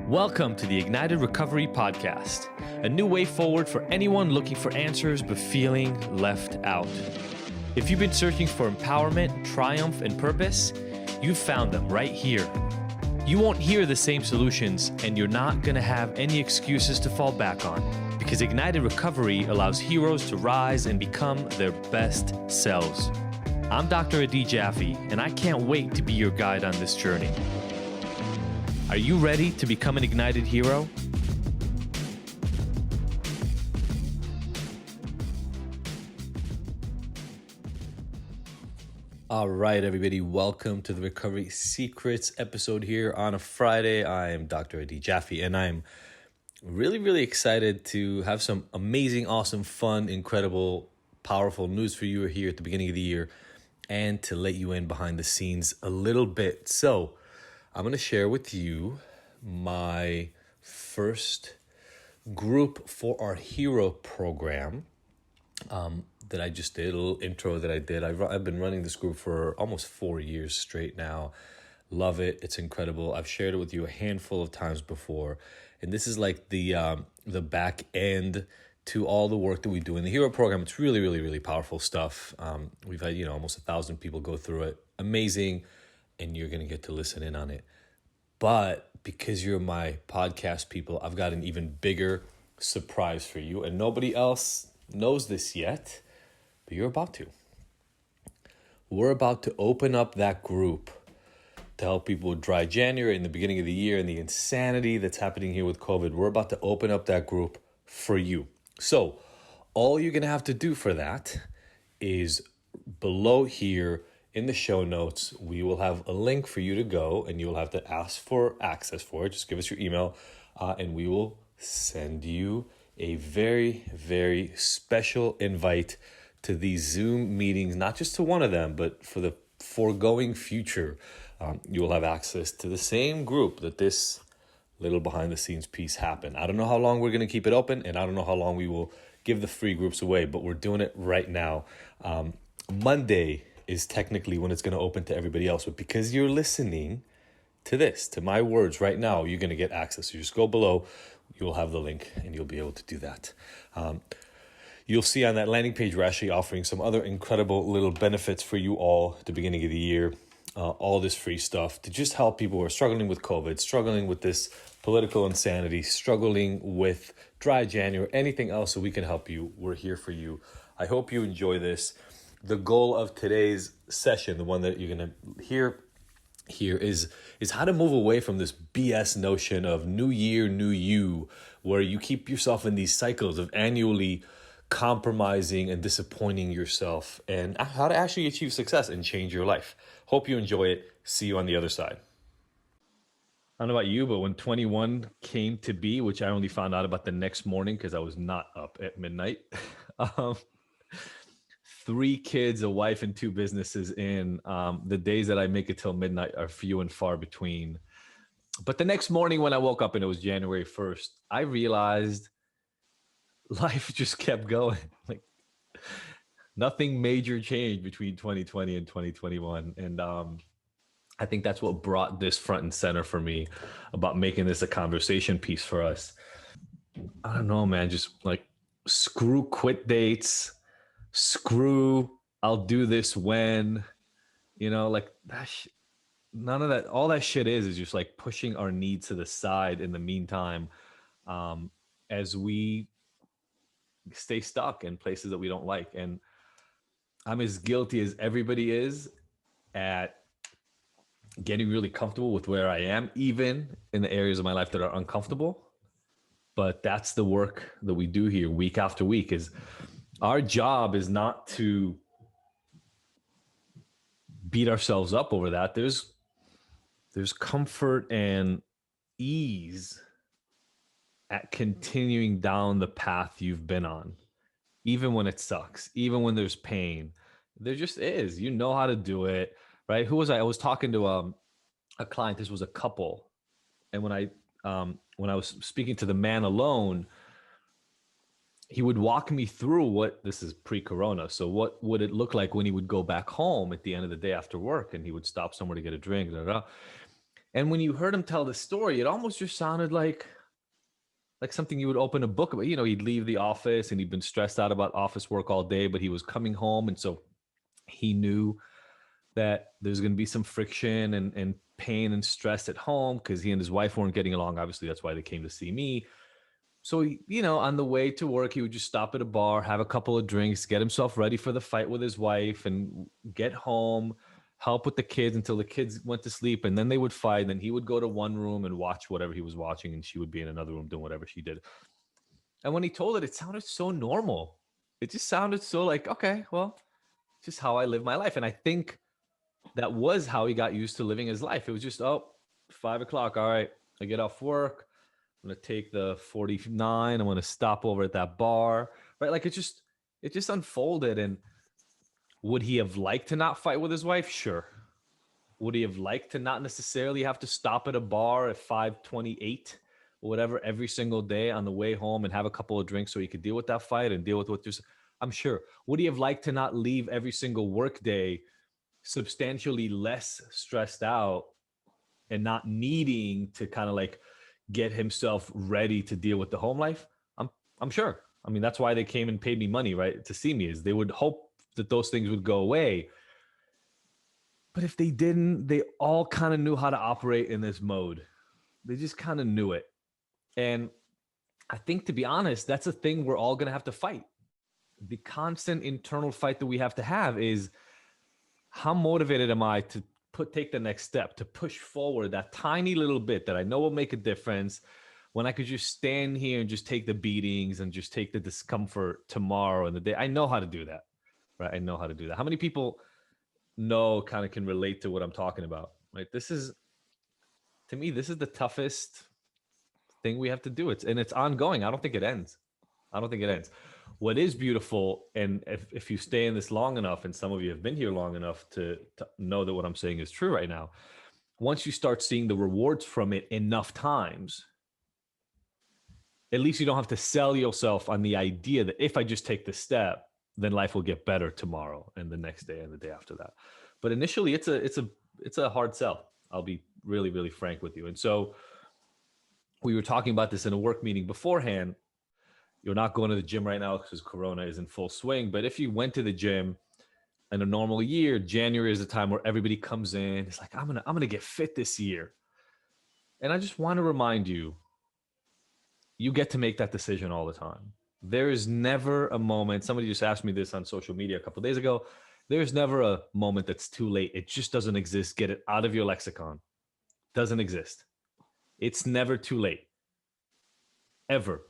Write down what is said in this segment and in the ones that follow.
Welcome to the Ignited Recovery Podcast, a new way forward for anyone looking for answers but feeling left out. If you've been searching for empowerment, triumph, and purpose, you've found them right here. You won't hear the same solutions, and you're not going to have any excuses to fall back on, because Ignited Recovery allows heroes to rise and become their best selves. I'm Dr. Adi Jaffe, and I can't wait to be your guide on this journey. Are you ready to become an ignited hero? All right, everybody, welcome to the Recovery Secrets episode here on a Friday. I am Dr. Adi Jaffe, and I'm really excited to have some amazing, awesome, fun, incredible, powerful news for you here at the beginning of the year and to let you in behind the scenes a little bit. So I'm going to share with you my first group for our hero program that I just did, a little intro that I did. I've been running this group for almost 4 years straight now. Love it. It's incredible. I've shared it with you a handful of times before. And this is like the back end to all the work that we do in the hero program. It's really powerful stuff. We've had, almost 1,000 people go through it. Amazing. And you're going to get to listen in on it. But because you're my podcast people, I've got an even bigger surprise for you. And nobody else knows this yet, but you're about to. We're about to open up that group to help people with dry January in the beginning of the year and the insanity that's happening here with COVID. We're about to open up that group for you. So all you're going to have to do for that is below here in the show notes, we will have a link for you to go, and you'll have to ask for access for it. Just give us your email, and we will send you a very special invite to these Zoom meetings, not just to one of them, but for the foregoing future. You will have access to the same group that this little behind the scenes piece happened. I don't know how long we're going to keep it open, and I don't know how long we will give the free groups away, but we're doing it right now. Monday is technically when it's going to open to everybody else. But because you're listening to this, to my words right now, you're going to get access. So just go below, you'll have the link, and you'll be able to do that. You'll see on that landing page, we're actually offering some other incredible little benefits for you all at the beginning of the year. All this free stuff to just help people who are struggling with COVID, struggling with this political insanity, struggling with dry January, anything else so we can help you. We're here for you. I hope you enjoy this. The goal of today's session, the one that you're going to hear here, is how to move away from this BS notion of new year, new you, where you keep yourself in these cycles of annually compromising and disappointing yourself, and how to actually achieve success and change your life. Hope you enjoy it. See you on the other side. I don't know about you, but when 21 came to be, which I only found out about the next morning because I was not up at midnight, 3 kids, a wife, and 2 businesses in, the days that I make it till midnight are few and far between. But the next morning when I woke up and it was January 1st, I realized life just kept going. Like nothing major changed between 2020 and 2021. And I think that's what brought this front and center for me about making this a conversation piece for us. I don't know, man, just like screw quit dates. Screw, I'll do this when, like that. None of that, all that shit is just like pushing our needs to the side in the meantime, as we stay stuck in places that we don't like. And I'm as guilty as everybody is at getting really comfortable with where I am, even in the areas of my life that are uncomfortable. But that's the work that we do here week after week. Is our job is not to beat ourselves up over that. There's comfort and ease at continuing down the path you've been on, even when it sucks, even when there's pain. There just is. You know how to do it, right? Who was I? I was talking to a client. This was a couple, and when I was speaking to the man alone, he would walk me through this is pre-corona. So what would it look like when he would go back home at the end of the day after work, and he would stop somewhere to get a drink, And when you heard him tell the story, it almost just sounded like something you would open a book about. He'd leave the office and he'd been stressed out about office work all day, but he was coming home. And so he knew that there's going to be some friction and pain and stress at home because he and his wife weren't getting along. Obviously, that's why they came to see me. So, on the way to work, he would just stop at a bar, have a couple of drinks, get himself ready for the fight with his wife, and get home, help with the kids until the kids went to sleep. And then they would fight. And then he would go to one room and watch whatever he was watching, and she would be in another room doing whatever she did. And when he told it sounded so normal. It just sounded so like, okay, well, it's just how I live my life. And I think that was how he got used to living his life. It was just, 5 o'clock. All right, I get off work. I'm going to take the 49. I'm going to stop over at that bar. Right. Like it just unfolded. And would he have liked to not fight with his wife? Sure. Would he have liked to not necessarily have to stop at a bar at 5:28 or whatever every single day on the way home and have a couple of drinks so he could deal with that fight and deal with what there's? I'm sure. Would he have liked to not leave every single work day substantially less stressed out and not needing to kind of like get himself ready to deal with the home life? I'm sure. I mean, that's why they came and paid me money, right? To see me, is they would hope that those things would go away. But if they didn't, they all kind of knew how to operate in this mode. They just kind of knew it. And I think, to be honest, that's a thing we're all going to have to fight. The constant internal fight that we have to have is, how motivated am I to take the next step, to push forward that tiny little bit that I know will make a difference, when I could just stand here and just take the beatings and just take the discomfort tomorrow and the day. I know how to do that, right? I know how to do that. How many people kind of can relate to what I'm talking about, right? To me, this is the toughest thing we have to do. It's ongoing. I don't think it ends. What is beautiful, and if you stay in this long enough, and some of you have been here long enough to know that what I'm saying is true right now, once you start seeing the rewards from it enough times, at least you don't have to sell yourself on the idea that if I just take this step, then life will get better tomorrow and the next day and the day after that. But initially, it's a hard sell. I'll be really, really frank with you. And so we were talking about this in a work meeting beforehand. You're not going to the gym right now because Corona is in full swing. But if you went to the gym in a normal year, January is the time where everybody comes in. It's like, I'm gonna get fit this year. And I just want to remind you, you get to make that decision all the time. There is never a moment. Somebody just asked me this on social media a couple of days ago. There's never a moment that's too late. It just doesn't exist. Get it out of your lexicon. Doesn't exist. It's never too late, ever,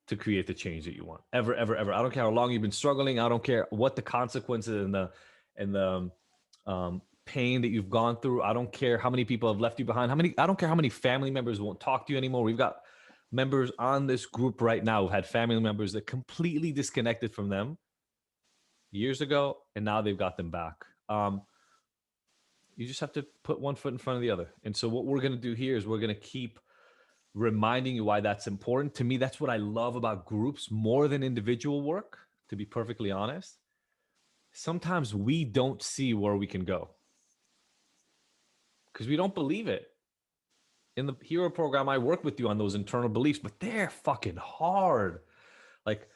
to create the change that you want. Ever, ever, ever. I don't care how long you've been struggling. I don't care what the consequences and the pain that you've gone through. I don't care how many people have left you behind. I don't care how many family members won't talk to you anymore. We've got members on this group right now who had family members that completely disconnected from them years ago, and now they've got them back. You just have to put one foot in front of the other. And so what we're going to do here is we're going to keep reminding you why that's important. To me, that's what I love about groups more than individual work, to be perfectly honest. Sometimes we don't see where we can go because we don't believe it. In the hero program, I work with you on those internal beliefs, but they're fucking hard. Like,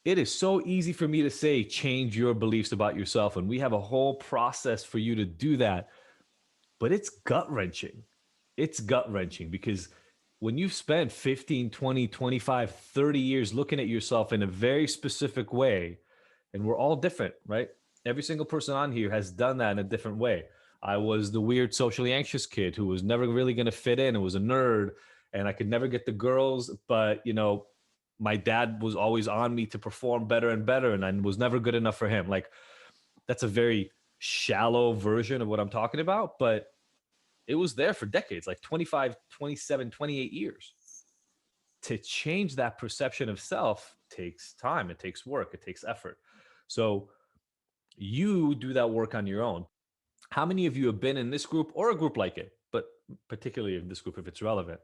it is so easy for me to say, change your beliefs about yourself. And we have a whole process for you to do that. But it's gut wrenching. It's gut wrenching because when you've spent 15, 20, 25, 30 years looking at yourself in a very specific way, and we're all different, right? Every single person on here has done that in a different way. I was the weird socially anxious kid who was never really going to fit in and was a nerd, and I could never get the girls, but my dad was always on me to perform better and better, and I was never good enough for him. Like, that's a very shallow version of what I'm talking about, but it was there for decades, like 25, 27, 28 years. To change that perception of self takes time, it takes work, it takes effort. So you do that work on your own. How many of you have been in this group or a group like it, but particularly in this group if it's relevant,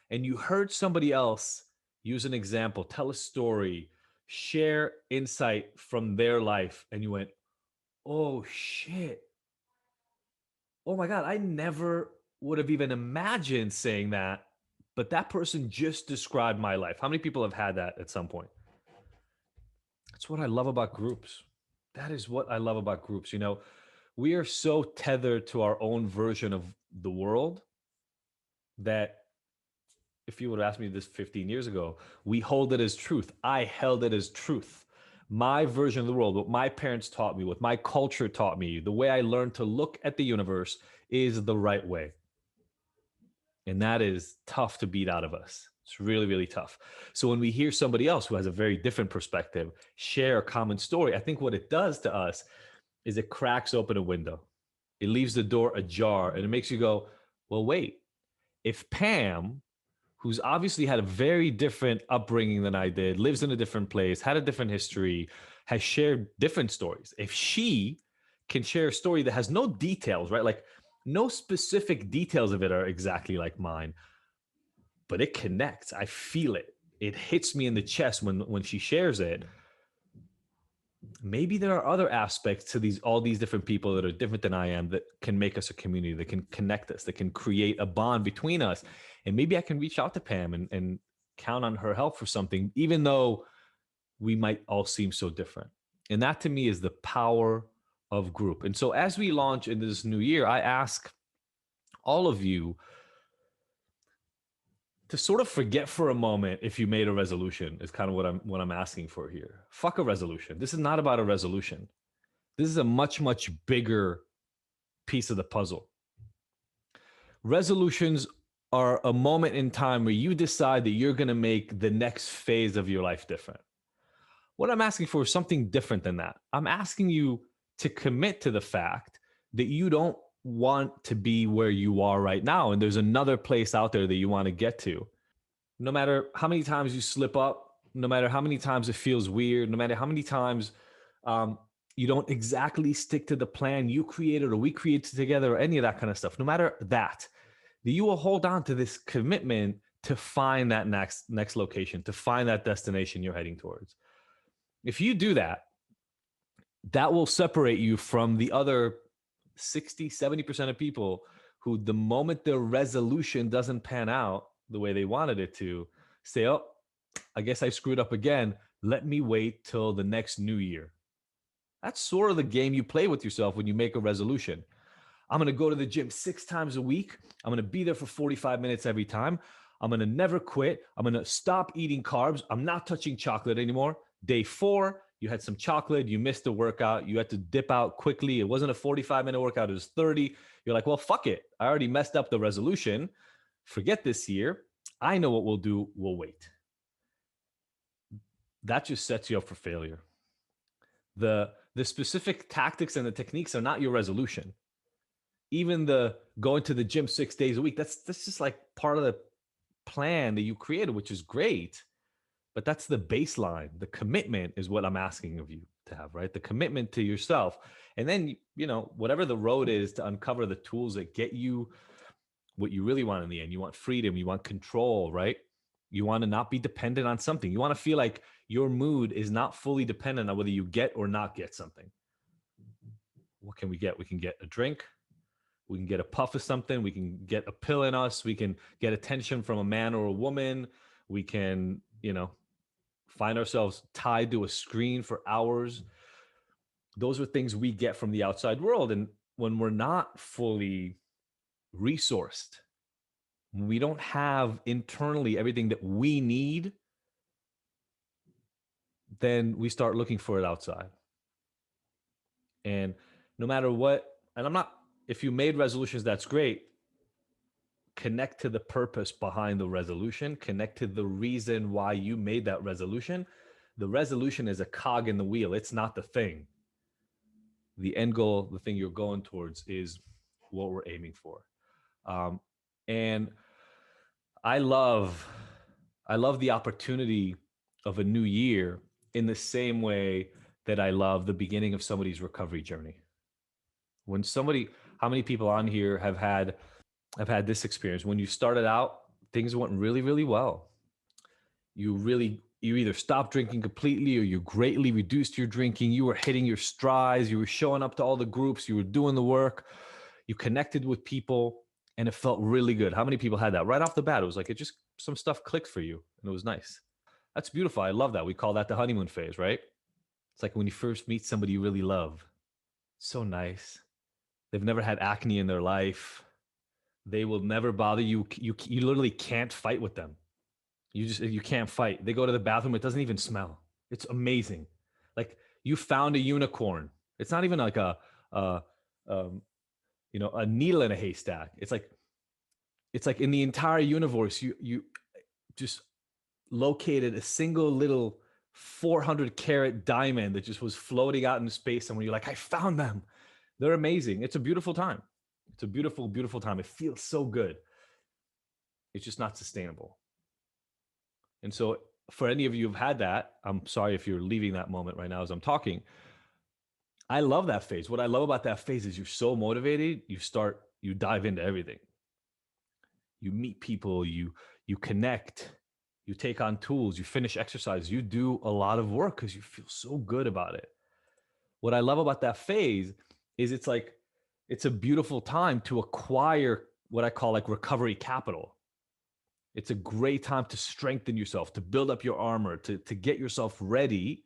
and you heard somebody else use an example, tell a story, share insight from their life, and you went, oh shit, oh my God, I never would have even imagined saying that, but that person just described my life. How many people have had that at some point? That's what I love about groups. That is what I love about groups. We are so tethered to our own version of the world that if you would have asked me this 15 years ago, we hold it as truth. I held it as truth. My version of the world, what my parents taught me, what my culture taught me, the way I learned to look at the universe is the right way. And that is tough to beat out of us. It's really, really tough. So when we hear somebody else who has a very different perspective share a common story, I think what it does to us is it cracks open a window. It leaves the door ajar and it makes you go, well, wait, if Pam, who's obviously had a very different upbringing than I did, lives in a different place, had a different history, has shared different stories, if she can share a story that has no details, right? Like no specific details of it are exactly like mine, but it connects. I feel it. It hits me in the chest when she shares it. Maybe there are other aspects to all these different people that are different than I am that can make us a community, that can connect us, that can create a bond between us. And maybe I can reach out to Pam and count on her help for something, even though we might all seem so different. And that to me is the power of group. And so as we launch into this new year, I ask all of you to sort of forget for a moment if you made a resolution is kind of what I'm asking for here. Fuck a resolution. This is not about a resolution. This is a much, much bigger piece of the puzzle. Resolutions are a moment in time where you decide that you're going to make the next phase of your life different. What I'm asking for is something different than that. I'm asking you to commit to the fact that you don't want to be where you are right now. And there's another place out there that you want to get to. No matter how many times you slip up, no matter how many times it feels weird, no matter how many times you don't exactly stick to the plan you created or we created together or any of that kind of stuff, no matter that you will hold on to this commitment to find that next location, to find that destination you're heading towards. If you do that, that will separate you from the other 60, 70% of people who the moment their resolution doesn't pan out the way they wanted it to, say, oh, I guess I screwed up again. Let me wait till the next new year. That's sort of the game you play with yourself when you make a resolution. I'm going to go to the gym 6 times a week. I'm going to be there for 45 minutes every time. I'm going to never quit. I'm going to stop eating carbs. I'm not touching chocolate anymore. Day 4, you had some chocolate. You missed the workout. You had to dip out quickly. It wasn't a 45-minute workout. It was 30. You're like, well, fuck it. I already messed up the resolution. Forget this year. I know what we'll do. We'll wait. That just sets you up for failure. The specific tactics and the techniques are not your resolution. Even the going to the gym 6 days a week, that's just like part of the plan that you created, which is great. But that's the baseline. The commitment is what I'm asking of you to have, right? The commitment to yourself. And then, whatever the road is to uncover the tools that get you what you really want in the end. You want freedom, you want control, right? You want to not be dependent on something. You want to feel like your mood is not fully dependent on whether you get or not get something. What can we get? We can get a drink. We can get a puff of something. We can get a pill in us. We can get attention from a man or a woman. We can, find ourselves tied to a screen for hours. Those are things we get from the outside world. And when we're not fully resourced, we don't have internally everything that we need, then we start looking for it outside. And no matter what, and if you made resolutions, that's great. Connect to the purpose behind the resolution, connect to the reason why you made that resolution. The resolution is a cog in the wheel. It's not the thing. The end goal, the thing you're going towards, is what we're aiming for. And I love the opportunity of a new year in the same way that I love the beginning of somebody's recovery journey. How many people on here have had this experience? When you started out, things went really, really well. You either stopped drinking completely or you greatly reduced your drinking. You were hitting your strides. You were showing up to all the groups. You were doing the work. You connected with people. And it felt really good. How many people had that right off the bat? It was like, it just, some stuff clicked for you and it was nice. That's beautiful. I love that. We call that the honeymoon phase, right? It's like when you first meet somebody you really love. So nice. They've never had acne in their life. They will never bother you. You literally can't fight with them. You can't fight. They go to the bathroom. It doesn't even smell. It's amazing. Like you found a unicorn. It's not even like a needle in a haystack. It's like in the entire universe, you just located a single little 400 carat diamond that just was floating out in space. And when you're like, I found them, they're amazing. It's a beautiful time. It's a beautiful, beautiful time. It feels so good. It's just not sustainable. And so for any of you who've had that, I'm sorry if you're leaving that moment right now as I'm talking. I love that phase. What I love about that phase is you're so motivated, you dive into everything. You meet people, you connect, you take on tools, you finish exercise, you do a lot of work because you feel so good about it. What I love about that phase is it's a beautiful time to acquire what I call like recovery capital. It's a great time to strengthen yourself, to build up your armor, to get yourself ready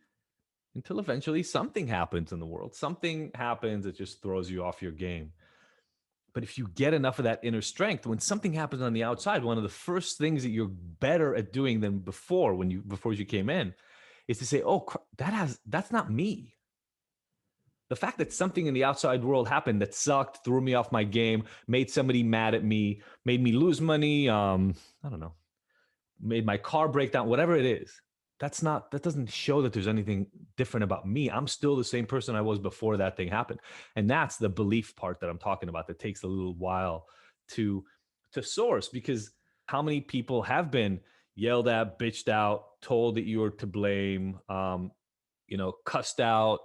until eventually something happens in the world. Something happens that just throws you off your game. But if you get enough of that inner strength, when something happens on the outside, one of the first things that you're better at doing than before you came in is to say, oh, that's not me. The fact that something in the outside world happened that sucked, threw me off my game, made somebody mad at me, made me lose money, I don't know, made my car break down, whatever it is, that doesn't show that there's anything different about me. I'm still the same person I was before that thing happened. And that's the belief part that I'm talking about that takes a little while to source, because how many people have been yelled at, bitched out, told that you were to blame, cussed out,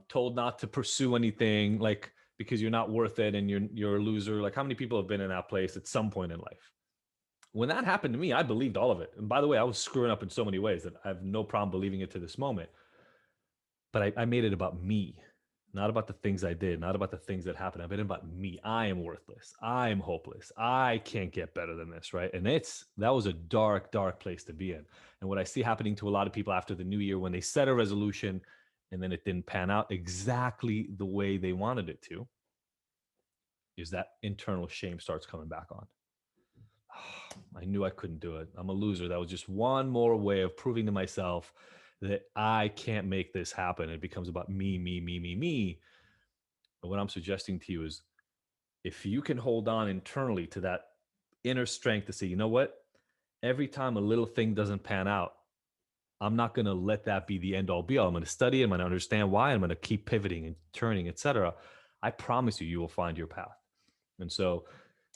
told not to pursue anything, like because you're not worth it and you're a loser. Like how many people have been in that place at some point in life? When that happened to me, I believed all of it. And by the way, I was screwing up in so many ways that I have no problem believing it to this moment. But I made it about me, not about the things I did, not about the things that happened. I made it about me. I am worthless. I am hopeless. I can't get better than this, right? And that was a dark, dark place to be in. And what I see happening to a lot of people after the new year, when they set a resolution and then it didn't pan out exactly the way they wanted it to, is that internal shame starts coming back on. I knew I couldn't do it. I'm a loser. That was just one more way of proving to myself that I can't make this happen. It becomes about me, me, me, me, me. But what I'm suggesting to you is if you can hold on internally to that inner strength to say, you know what? Every time a little thing doesn't pan out, I'm not going to let that be the end all be all. I'm going to study it. I'm going to understand why. I'm going to keep pivoting and turning, etc. I promise you will find your path. And so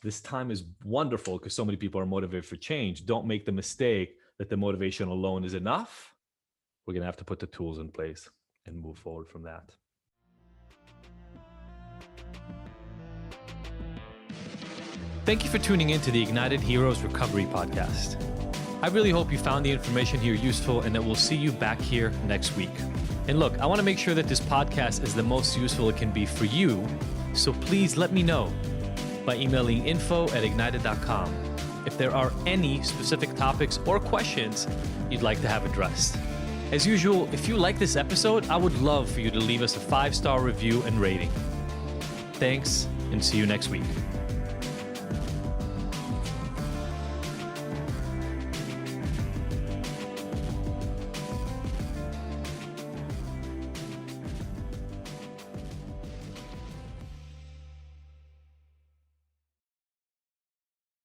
this time is wonderful because so many people are motivated for change. Don't make the mistake that the motivation alone is enough. We're going to have to put the tools in place and move forward from that. Thank you for tuning in to the Ignited Heroes Recovery Podcast. I really hope you found the information here useful and that we'll see you back here next week. And look, I want to make sure that this podcast is the most useful it can be for you. So please let me know by emailing info@ignited.com if there are any specific topics or questions you'd like to have addressed. As usual, if you like this episode, I would love for you to leave us a 5-star review and rating. Thanks, and see you next week.